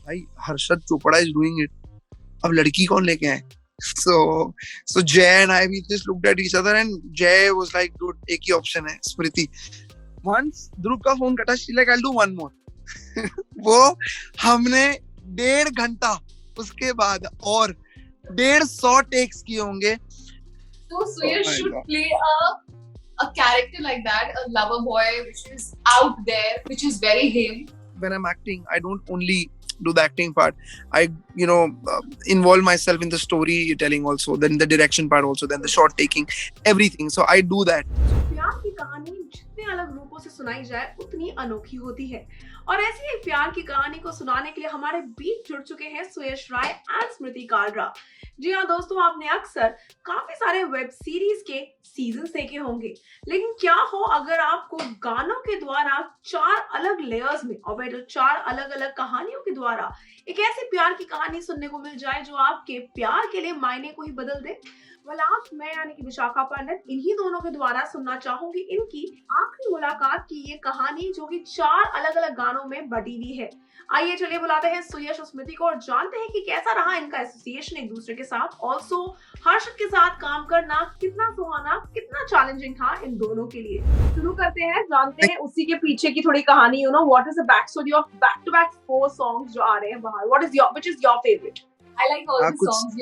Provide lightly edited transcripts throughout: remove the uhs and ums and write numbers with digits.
भाई Harshad Chopra is doing it, अब लड़की कौन लेके आए? So Jay and I, we just looked at each other and Jay was like, dude, एक ही ऑप्शन है, स्मृति. Once ध्रुव का फोन कटा, she's like, I'll do one more. वो हमने 1.5 घंटा उसके बाद और 150 टेक्स किए होंगे. So Suyash should play a character like that, a lover boy, which is out there, which is very him. When I'm acting, I don't only do the acting part. I, involve myself in the storytelling also, then the direction part also, then the shot taking, everything. So I do that. प्यार की कहानी जितने अलग रूपों से सुनाई जाए उतनी अनोखी होती है और ऐसी ही प्यार की कहानी को सुनाने के लिए हमारे बीच जुड़ चुके हैं सुयश राय एंड स्मृति कालरा. जी हाँ दोस्तों, आपने अक्सर काफी सारे वेब सीरीज के सीजन देखे होंगे, लेकिन क्या हो अगर आपको गानों के द्वारा 4 अलग लेयर्स में और फिर 4 अलग अलग कहानियों के द्वारा एक ऐसी प्यार की कहानी सुनने को मिल जाए जो आपके प्यार के लिए मायने को ही बदल दे. आज मैं यानी कि विशाखा पंडित इन्हीं दोनों के द्वारा सुनना चाहूंगी इनकी आखिरी मुलाकात की ये कहानी, जो कि 4 अलग अलग गानों में बटी हुई है. आइए चलिए बुलाते हैं सुयश और स्मृति को और जानते हैं कि कैसा रहा इनका एसोसिएशन एक दूसरे के साथ. ऑल्सो हर्षद के साथ काम करना कितना सुहाना, कितना चैलेंजिंग था इन दोनों के लिए. शुरू करते हैं, जानते हैं उसी के पीछे की थोड़ी कहानी. What is the back story of back to back 4 songs जो आ रहे हैं बाहर. Which is your favourite? I like all the songs,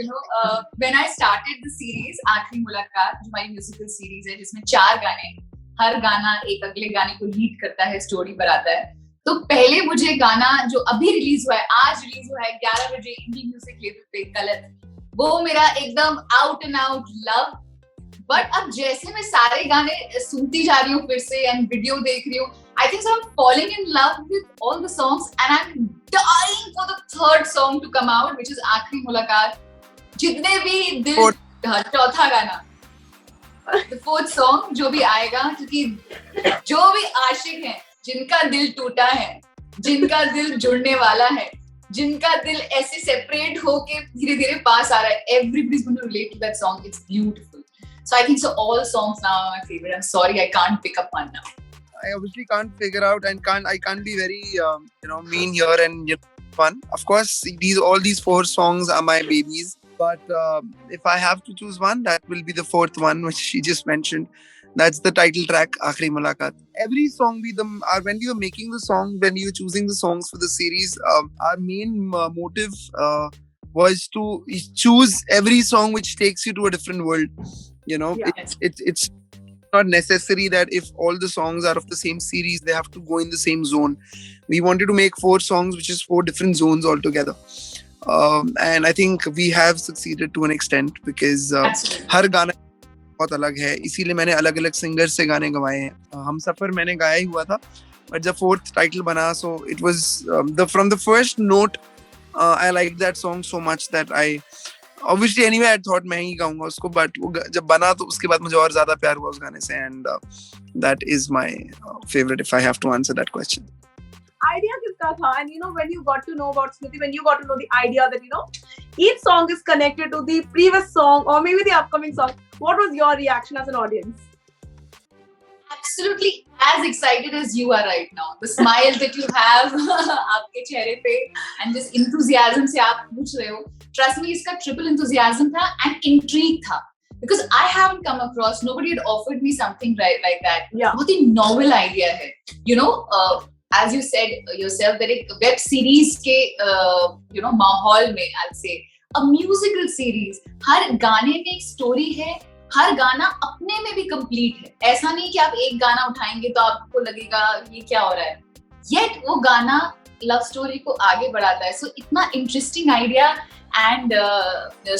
when I started the series, आखिरी मुलाकात, जो हमारी म्यूजिकल सीरीज है जिसमें 4 गाने, हर गाना एक अगले गाने को लीड करता है, स्टोरी बनाता है. तो पहले मुझे गाना जो अभी रिलीज हुआ है, आज रिलीज हुआ है 11 बजे इंडी म्यूजिक लेवल पे, गलत, वो मेरा एकदम out and out love. But अब जैसे मैं सारे गाने सुनती जा रही हूँ फिर से एंड वीडियो देख रही हूँ, I think so I'm falling in love with all the songs and I'm dying for the 3rd song to come out, which is आखिरी मुलाकात. जितने भी दिल, चौथा गाना, the 4th song जो भी आएगा, क्योंकि जो भी आशिक हैं, जिनका दिल टूटा है, जिनका दिल जुड़ने वाला है, जिनका दिल ऐसे सेपरेट होके धीरे धीरे पास आ रहा है, everybody's going to relate to that song. It's beautiful. So I think so all songs now are my favorite. I'm sorry I can't pick up one now. I obviously can't figure out and I can't be very mean here and fun. Of course, all these 4 songs are my babies, but if I have to choose one, that will be the 4th one, which she just mentioned. That's the title track, Aakhri Mulaqat. Every song when we were making the song, when we were choosing the songs for the series, our main motive was to choose every song which takes you to a different world. It's not necessary that if all the songs are of the same series, they have to go in the same zone. We wanted to make 4 songs, which is 4 different zones altogether. And I think we have succeeded to an extent because हर गाना बहुत अलग है, इसीलिए मैंने अलग अलग singer से गाने गवाए हैं. हम सफर मैंने गाया ही हुआ था, but जब 4th टाइटल बना, so it was from the first note, I liked that song so much that I obviously anyway I thought मैं ही गाऊंगा उसको, but वो जब बना तो उसके बाद मुझे और ज्यादा प्यार हुआ उस गाने से, and that is my favorite if I have to answer that question. Idea किसका था? And when you got to know about Smriti, when you got to know the idea that each song is connected to the previous song or maybe the upcoming song, what was your reaction as an audience? Absolutely as excited as you are right now. The smile that you have आपके चेहरे पे and this enthusiasm से आप पूछ रहे हो. Trust me, इसका triple enthusiasm था and intrigue था. Because I haven't come across, nobody had offered me something like that. Yeah. बहुत ही novel idea है. As you said yourself, that एक web series के माहौल में, I'll say, a musical series, हर गाने में एक story है, हर गाना अपने में भी कंप्लीट है. ऐसा नहीं कि आप एक गाना उठाएंगे तो आपको लगेगा ये क्या हो रहा है, येट वो गाना लव स्टोरी को आगे बढ़ाता है. सो इतना interesting idea and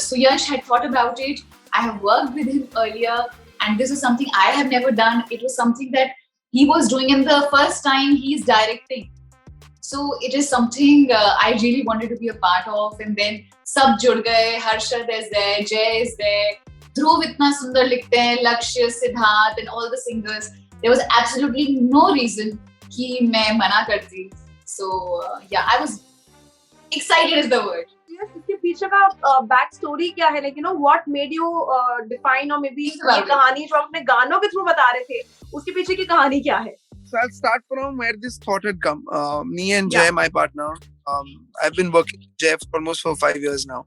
Suyash had thought about it. I have worked with him earlier and this is something I have never done. It was something that he was doing and the first time he is directing. So it is something I really wanted to be a part of. And then सब जुड़ गए, Harshad is there, Jay is there, ध्रुव इतना सुंदर लिखते हैं, लक्ष्य, Siddharth and all the singers. There was absolutely no reason कि मैं मना करती. So I was excited is the word. इसके पीछे का बैक स्टोरी क्या है? Like what made you define or maybe ये कहानी जो अपने गानों के थ्रू बता रहे थे, उसके पीछे की कहानी क्या है? So I'll start from where this thought had come. Me and Yeah. Jay, my partner, I've been working with Jay for almost 5 years now,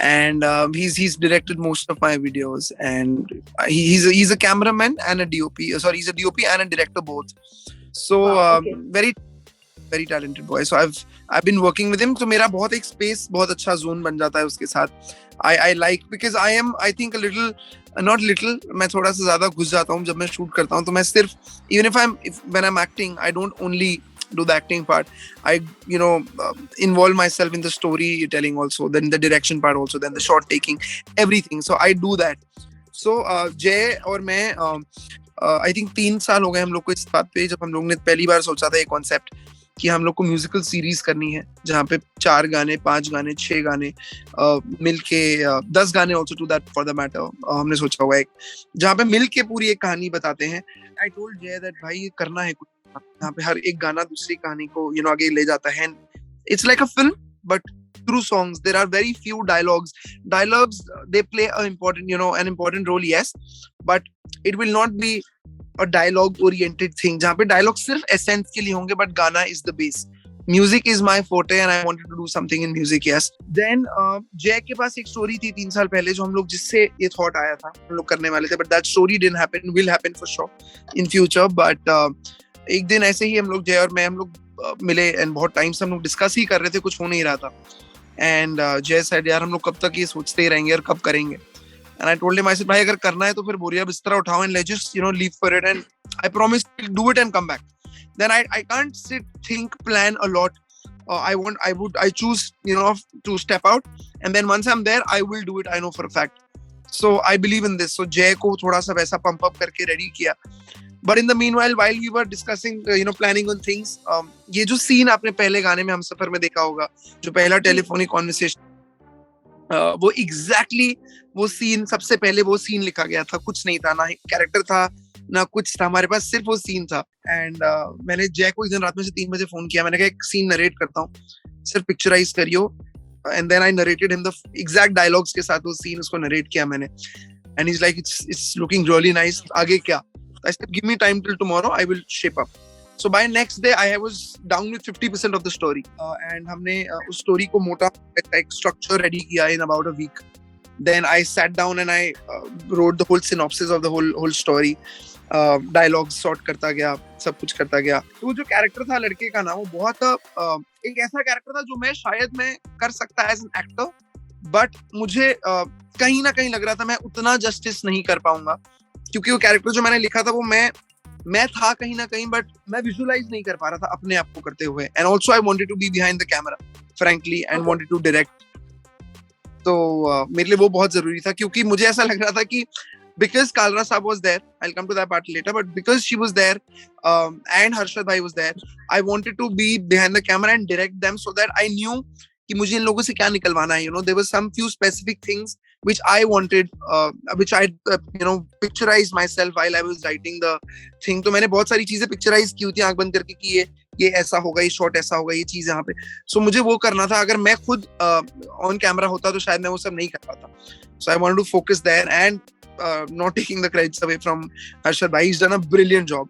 and he's directed most of my videos, and he's a cameraman and a DOP. Sorry, he's a DOP and a director both. So Wow, okay. very talented boy. So I've been working with him. तो मेरा बहुत एक space बहुत अच्छा zone बन जाता है उसके साथ. I like because I think a little not little मैं थोड़ा सा ज़्यादा घुस जाता हूँ जब मैं shoot करता हूँ तो मैं सिर्फ even when I'm acting I don't only do the acting part. I involve myself in the storytelling also, then the direction part also, then the shot taking, everything. So I do that. So Jay और मैं I think 3 साल हो गए हम लोग को इस बात पे, जब हम लोग ने पहली बार सोचा था ये कॉन्सेप्ट कि हम लोग को म्यूजिकल सीरीज करनी है जहाँ पे 4 गाने 5 गाने 6 गाने मिलके 10 गाने also to that for the matter हमने सोचा हुआ है जहाँ पे मिलके पूरी एक कहानी बताते हैं. आई टोल्ड जय दैट भाई ये करना है कुछ जहाँ पे हर एक गाना दूसरी कहानी को आगे ले जाता है. It's like a film but through songs. There are very few dialogues. They play an important role, yes, but it will not be a dialogue oriented thing जहाँ पे dialogue सिर्फ essence के लिए होंगे but गाना is the base. Music is my forte and I wanted to do something in music, yes. Then जय के पास एक स्टोरी थी 3 साल पहले जो हम लोग जिससे ये थॉट आया था हम लोग करने वाले थे, but that story didn't happen, will happen for sure in future. But एक दिन ऐसे ही हम लोग जय और मैं हम लोग मिले एंड बहुत टाइम से हम लोग डिस्कस ही कर रहे थे, कुछ हो नहीं रहा था. एंड जय सेड यार हम लोग कब तक ये सोचते ही रहेंगे और कब करेंगे. And I told him, I said, भाई अगर करना है तो फिर बोरिया बिस्तरा उठाओ and let's just leave for it and I promise we'll do it and come back. Then I can't sit, think, plan a lot. I choose to step out and then once I'm there I will do it. I know for a fact. So I believe in this. So Jay को थोड़ा सा वैसा pump up करके ready किया. But in the meanwhile, while we were discussing, planning on things, ये जो scene आपने पहले गाने में हम सफर में देखा होगा, जो पहला टेलीफोनिक कॉन्वर्सेशन, वो एग्जैक्टली वो सीन सबसे पहले वो सीन लिखा गया था. कुछ नहीं था, ना कैरेक्टर था ना कुछ था, हमारे पास सिर्फ वो सीन था. एंड मैंने जय को एक दिन रात में से 3 बजे फोन किया. मैंने कहा एक सीन नरेट करता हूँ, सिर्फ पिक्चराइज करियो. And then I narrated him the exact dialogues के साथ वो सीन उसको नरेट किया मैंने. And he is like it's looking really nice. आगे क्या? I said, give me time till tomorrow. I will shape up. So by next day, I was down with 50% of the story. And हमने उस story को मोटा एक structure ready किया in about a week. Then I sat down and I wrote the whole synopsis of the whole story. Dialogues sort करता गया, सब कुछ करता गया. तो जो character था लड़के का ना, वो बहुत एक ऐसा character था जो मैं शायद मैं कर सकता as an actor, but मुझे कहीं ना कहीं लग रहा था मैं उतना justice नहीं कर पाऊंगा. क्योंकि वो कैरेक्टर जो मैंने लिखा था वो मैं था कहीं ना कहीं, बट मैं विजुअलाइज नहीं कर पा रहा था अपने आप को करते हुए. And also I wanted to be behind the camera frankly and wanted to direct. तो मेरे लिए वो बहुत जरूरी था क्योंकि मुझे ऐसा लग रहा था कि because Kalra Saab was there, I'll come to that part later, but because she was there and Harshad bhai was there, I wanted to be behind the camera and direct them so that I knew कि मुझे इन लोगों से क्या निकलवाना है. There were some few specific things which I wanted, which I picturized myself while I was writing the thing. तो मैंने बहुत सारी चीजें पिक्चराइज की हुई थी आंख बंद करके कि ये ऐसा होगा, ये शॉट ऐसा होगा, ये चीज यहाँ पे. सो मुझे वो करना था. अगर मैं खुद ऑन कैमरा होता तो शायद मैं वो सब नहीं कर पाता. So I wanted to focus there and not taking the credits away from Harshad bhai. He's done a brilliant job.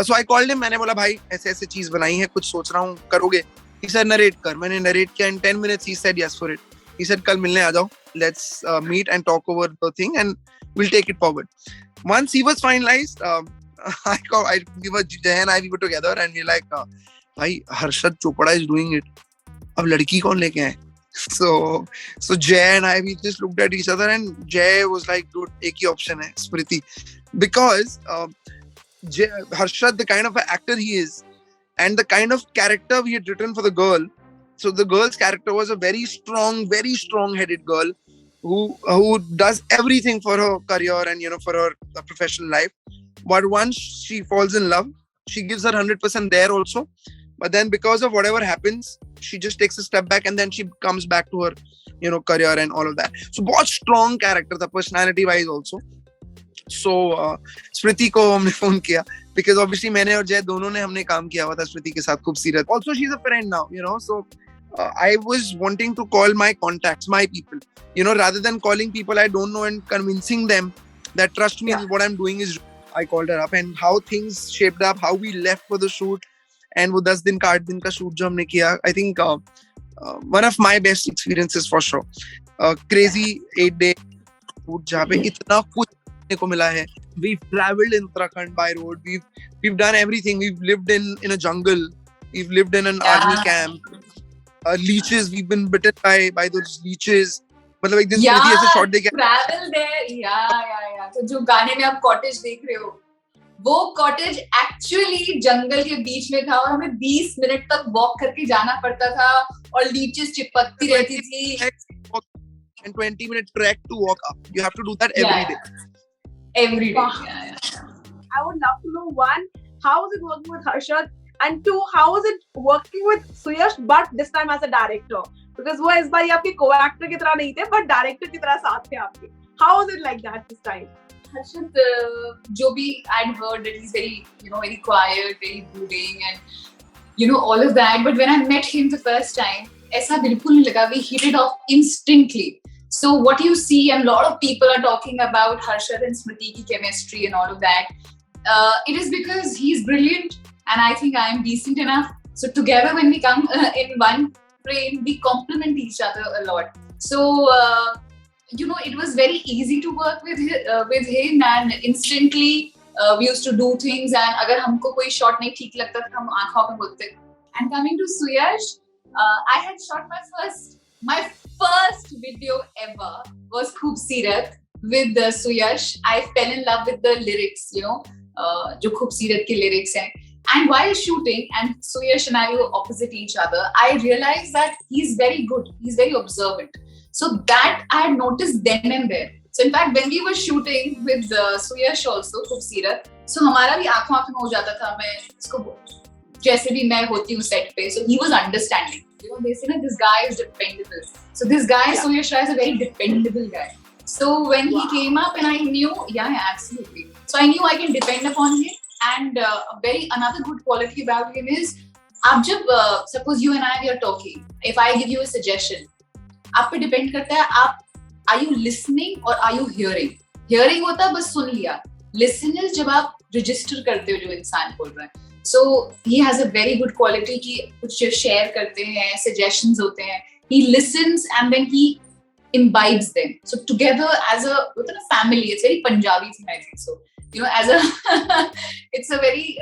So I called him. मैंने बोला भाई ऐसे ऐसे चीज बनाई है, कुछ सोच रहा हूँ, करोगे? He said narrate कर. मैंने narrate किया in 10 minutes. He said yes for it. He said कल मिलने आ जाओ. Let's meet and talk over the thing and we'll take it forward. Once he was finalized, Jay and I we were together and we're like, भाई Harshad Chopra is doing it. अब लड़की कौन लेके आए? So Jay and I we just looked at each other and Jay was like, dude, एक ही option है, Smriti, because Harshad, the kind of an actor he is, and the kind of character we had written for the girl. So the girl's character was a very strong-headed girl who does everything for her career and for her professional life. But once she falls in love, she gives her 100% there also. But then because of whatever happens, she just takes a step back and then she comes back to her career and all of that. So बहुत strong character था personality wise also. So स्मृति को हमने phone किया because obviously मैंने और जय दोनों ने हमने काम किया हुआ था स्मृति के साथ खूबसूरत. Also she's a friend now, so I was wanting to call my contacts, my people, rather than calling people I don't know and convincing them that trust me, what I'm doing is I called her up and how things shaped up, how we left for the shoot, and वो 10 दिन का 8 दिन का shoot जो हमने किया, I think one of my best experiences for sure. Crazy 8-day shoot जहाँ पे इतना कुछ देखने को मिला है. We've traveled in Uttarakhand by road. We've done everything. We've lived in a jungle. We've lived in an army camp. Leeches. We've been bitten by those leeches. मतलब एक दिन स्मृति ऐसे शॉट देके travel there. Yeah. तो जो गाने में आप कॉटेज देख रहे हो, वो कॉटेज एक्चुअली जंगल के बीच में था और हमें 20 मिनट तक वॉक करके जाना पड़ता था और लीचेस चिपकती रहती थी. And 20-minute trek to walk up. You have to do that every day. Every day. Wow. I would love to know, one, how is it working with Harshad, and two, how is it working with Suyash but this time as a director, because वो इस बार आपके co-actor की तरह नहीं थे but director की तरह साथ थे आपके. How is it like that this time? Harshad, जो भी I'd heard that he's very, very quiet, very brooding, and all of that. But when I met him the first time, ऐसा बिल्कुल नहीं लगा. We hit it off instantly. So what you see, and a lot of people are talking about Harshad and Smriti ki chemistry and all of that. It is because he's brilliant and I think I am decent enough. So together when we come in one frame, we complement each other a lot. So it was very easy to work with him, and instantly we used to do things. And अगर हमको कोई shot नहीं ठीक लगता था, हम आँखों पे बोलते. And coming to Suyash, I had shot my first video ever was Khoobsirat with Suyash. I fell in love with the lyrics, जो Khoobsirat के lyrics हैं. And while shooting, and Suyash and I were opposite each other, I realized that he's very good. He's very observant. So that I had noticed then and there. So in fact, when we were shooting with Suyash also, Khoobsirat, so हमारा भी आँखों में हो जाता था. मैं इसको जैसे भी मैं होती हूँ set पे, so he was understanding. They say this guy is dependable. So this guy, Suyash Rai, is a very dependable guy. So when he came up, and I knew, absolutely. So I knew I can depend upon him. And another good quality about him is, आप जब suppose you and I we are talking, if I give you a suggestion, आप पे depend करता है आप are you listening or are you hearing? Hearing होता है बस सुन लिया. Listen is जब आप register करते हो जो इंसान बोल रहा है. So he has a very good quality कि कुछ share करते हैं, suggestions होते हैं. He listens and then he imbibes them. So together as a within a family, it's very Punjabi thing, I think. So as a it's a very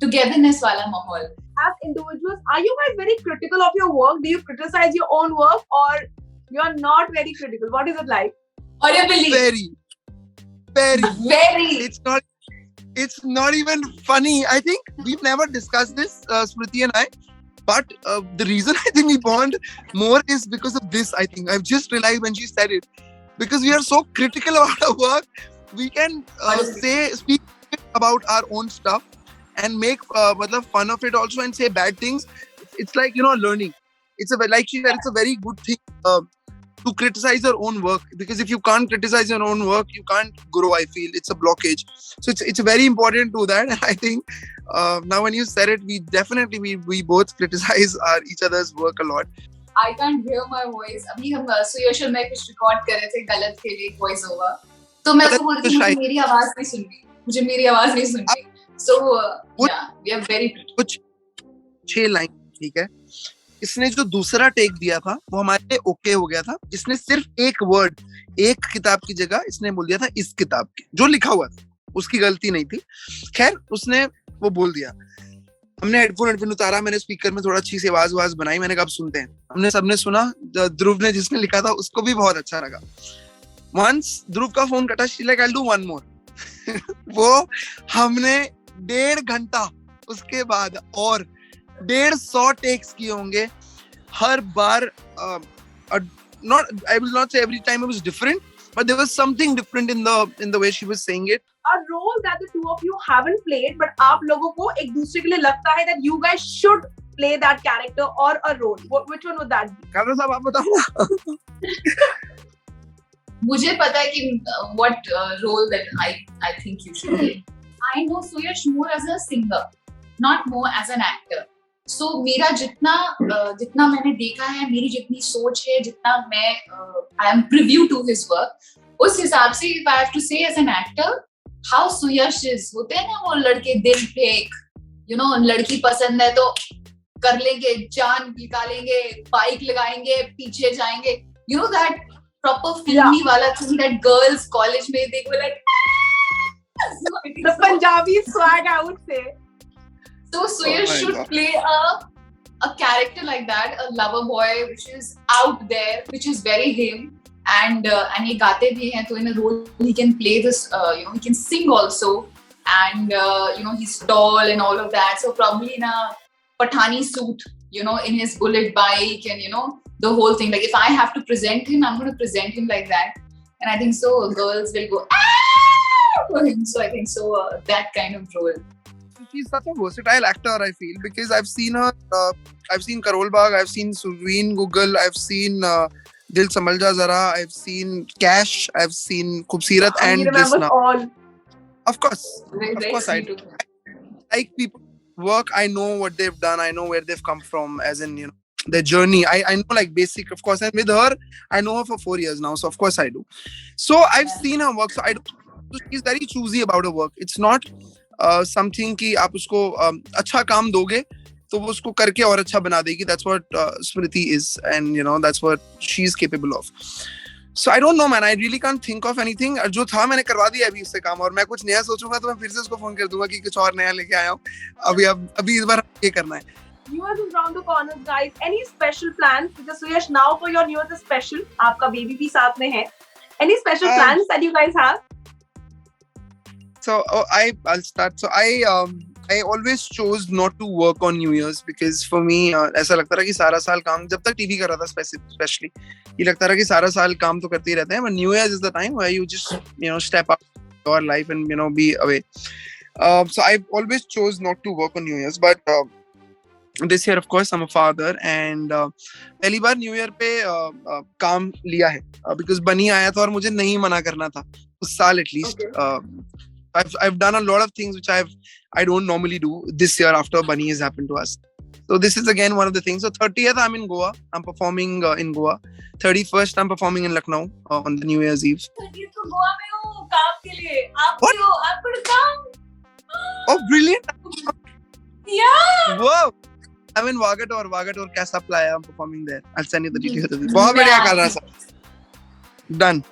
togetherness wala mahol. As individuals, are you guys very critical of your work? Do you criticize your own work, or you are not very critical? What is it like? Or you believe? Very. It's not even funny. I think we've never discussed this, Smriti and I. But the reason I think we bond more is because of this, I think. I've just realized when she said it. Because we are so critical about our work, we can speak about our own stuff and make fun of it also and say bad things. It's like, learning. Like she said, it's a very good thing to criticize your own work. Because if you can't criticize your own work, you can't grow, I feel. It's a blockage. So it's very important to that. And I think now when you said it, we definitely, we both criticize each other's work a lot. I can't hear my voice. अभी हम सुयश और मैं कुछ record कर रहे थे गलत के लिए वॉइस ओवर. तो मैं उसको बोल रही थी मेरी आवाज नहीं सुन रही. मुझे मेरी आवाज नहीं सुन रही. So we are very कुछ 6 लाइन ठीक है. इसने जो दूसरा टेक दिया था वो हमारे लिए ओके हो गया था. इसने सिर्फ एक वर्ड एक किताब की जगह इसने बोल दिया था इस किताब की जो लिखा हुआ था. उसकी गलती नहीं थी. खैर उसने वो बोल दिया. हमने हेडफोन उतारा. मैंने स्पीकर में थोड़ा अच्छी सी आवाज बनाई. मैंने कहा अब सुनते हैं. हमने सबने सुना. ध्रुव ने जिसने लिखा था उसको भी बहुत अच्छा लगा. वंस ध्रुव का फोन कटा. She like I will do one more. वो हमने 1.5 घंटा उसके बाद और 150 टेक्स किए होंगे. हर बार I will not say every time it was different, but there was something different in the way she was saying it. A role that the two of you haven't played, but आप लोगों को एक दूसरे के लिए लगता है that you guys should play that character or a role. Which one would that be? Kader साहब आप बताओ. मुझे पता है कि what role that I think you should play. I know Suyash more as a singer, not more as an actor. So मेरा जितना मैंने देखा है, मेरी जितनी सोच है, जितना मैं I am privy to his work, उस हिसाब से if I have to say as an actor, how Suyash is. होते हैं ना वो लड़के दिल फेक, you know, लड़की पसंद है तो कर लेंगे, जान निकालेंगे, बाइक लगाएंगे, पीछे जाएंगे, you know that proper filmy वाला thing that girls college में they go like the Punjabi swag I would say. So Suyash should play a character like that, a lover boy which is out there, which is very him, and ये गाते भी हैं, तो in a role he can play this, you know, he can sing also, and you know, he's tall and all of that, so probably in a Pathani suit, you know, in his bullet bike, and you know, the whole thing, like if I have to present him, I'm going to present him like that, and I think so girls will go for him, so I think so that kind of role. She's such a versatile actor, I feel, because I've seen her, I've seen Karol Bagh, I've seen Surveen Google, I've seen Dil Samjh Ja Zara, I've seen Cash, I've seen Khoobsurat, and this now. All. Of course, Very, of very course I do. Like people work, I know what they've done, I know where they've come from, as in, you know, their journey. I know like basic, of course, and with her, I know her for 4 years now, so of course I do. So I've seen her work, so I don't, so she's very choosy about her work. It's not something कि आप उसको अच्छा काम दोगे तो वो उसको करके और अच्छा बना देगी. That's what Smriti is, and you know, that's what she's capable of. So I don't know, man. I really can't think of anything. जो था मैंने करवा दिया अभी उससे काम, और मैं कुछ नया सोचूंगा तो मैं फिर से उसको फोन कर दूंगा कि कुछ और नया लेके आया हूँ. अभी इस बार ये करना है. New Year's is round the corner, guys. Any special plans? Because Suyash, now for your New Year's is special. आपका baby भी साथ में है. Any special plans that you guys have? So I'll start. So I always chose not to work on New Year's because for me ऐसा लगता रहा कि सारा साल काम, जब तक टीवी कर रहा था especially, ये लगता रहा कि सारा साल काम तो करते ही रहते हैं, but New Year's is the time where you just, you know, step up your life and, you know, be away. So I always chose not to work on New Year's, but this year of course I'm a father, and पहली बार New Year पे काम लिया है because बनी आया था और मुझे नहीं मना करना था उस साल at least. I've done a lot of things which I don't normally do this year after Bunny has happened to us. So this is again one of the things. So 30th I'm in Goa. I'm performing in Goa. 31st I'm performing in Lucknow on the New Year's Eve. 30th को गोवा में हूँ काम के लिए. आप What? क्यों? आपको तो काम? Oh, brilliant! Yeah. Whoa! I'm in Vagator Casa Playa. I'm performing there. I'll send you the details. बहुत बढ़िया कर रहा था. Done.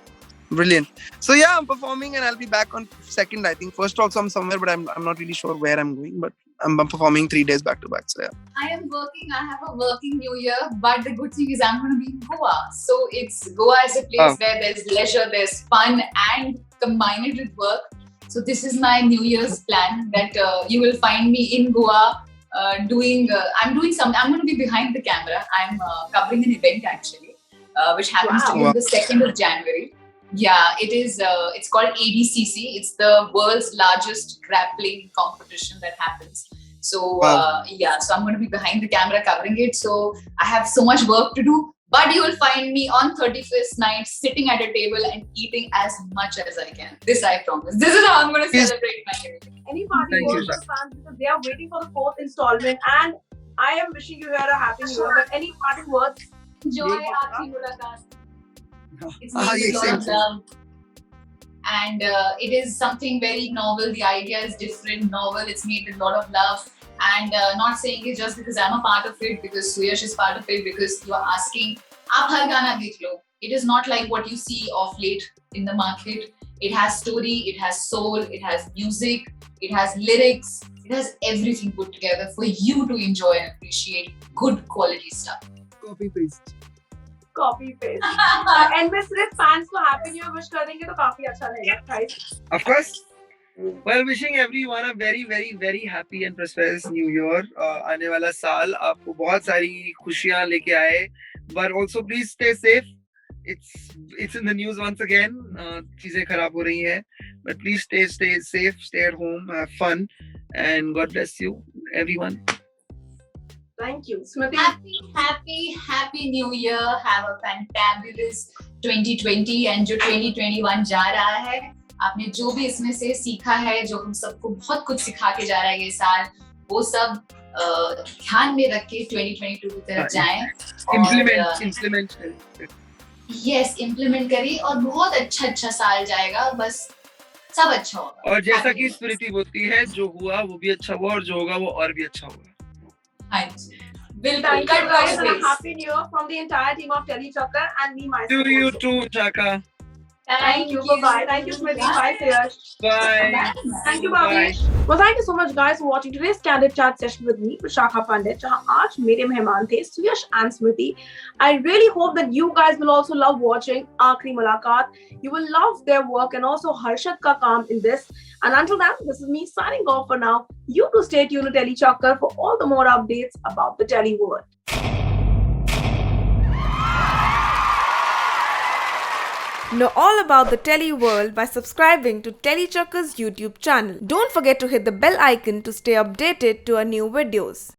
Brilliant. So yeah, I'm performing and I'll be back on 2nd. I think 1st also I'm somewhere, but I'm not really sure where I'm going. But I'm performing 3 days back to back. So yeah. I am working. I have a working New Year, but the good thing is I'm going to be in Goa. So it's Goa is a place where there's leisure, there's fun, and combine it with work. So this is my New Year's plan that you will find me in Goa doing. I'm doing something. I'm going to be behind the camera. I'm covering an event actually, which happens to be on the 2nd of January. Yeah, it is. It's called ADCC. It's the world's largest grappling competition that happens. So yeah, so I'm going to be behind the camera covering it. So I have so much work to do. But you will find me on 31st night sitting at a table and eating as much as I can. This I promise. This is how I'm going to celebrate my New Year. Any party words for fans, because they are waiting for the 4th installment, and I am wishing you here a happy New Year. But any parting words? Enjoy Aakhri Mulaqat. It's made with a lot of love, and it is something very novel. The idea is different, novel. It's made with a lot of love, and not saying it just because I'm a part of it, because Suyash is part of it, because you are asking. Aap har gana dekh lo. It is not like what you see of late in the market. It has story, it has soul, it has music, it has lyrics, it has everything put together for you to enjoy and appreciate good quality stuff. Copy paste. And में सिर्फ fans को happy new year wish कर देंगे तो काफी अच्छा रहेगा, right? Of course. Well, wishing everyone a very, very, very happy and prosperous New Year. आने वाला साल आपको बहुत सारी खुशियाँ लेके आए. But also please stay safe. It's in the news once again. चीजें खराब हो रही हैं. But please stay safe, stay at home, have fun, and God bless you, everyone. Thank you, Smriti. Happy New Year. Have a fantabulous 2020 and जो 2021 जा रहा है, आपने जो भी इसमें से सीखा है, जो हम सबको बहुत कुछ सिखा के जा रहा है ये साल, वो सब ध्यान में रख के 2022 की तरफ जाएं. Implement. Yes, implement करिए और बहुत अच्छा साल जाएगा. बस सब अच्छा होगा। और जैसा कि Happiness. स्मृति बोलती है, जो हुआ वो भी अच्छा हुआ और जो होगा वो और भी अच्छा होगा। हाँ जी, बिल्कुल। Thank you Cut guys those and a ways. happy new year from the entire team of Telly Chakkar and me myself. To you also. too, Chaka. Thank you. Bye. Thank you, Smriti. Bye, Sayash. Bye. Thank you, Bhavesh. Well, thank you so much, guys, for watching today's candid chat session with me, Vishakha Pandit. जहाँ आज मेरे मेहमान थे सुयश and Smriti. I really hope that you guys will also love watching Aakhri Mulaqat. You will love their work and also Harshad ka kaam in this. And until then, this is me signing off for now. You too stay tuned to Telly Chakkar for all the more updates about the Telly world. Know all about the Telly world by subscribing to Telly Chakkar's YouTube channel. Don't forget to hit the bell icon to stay updated to our new videos.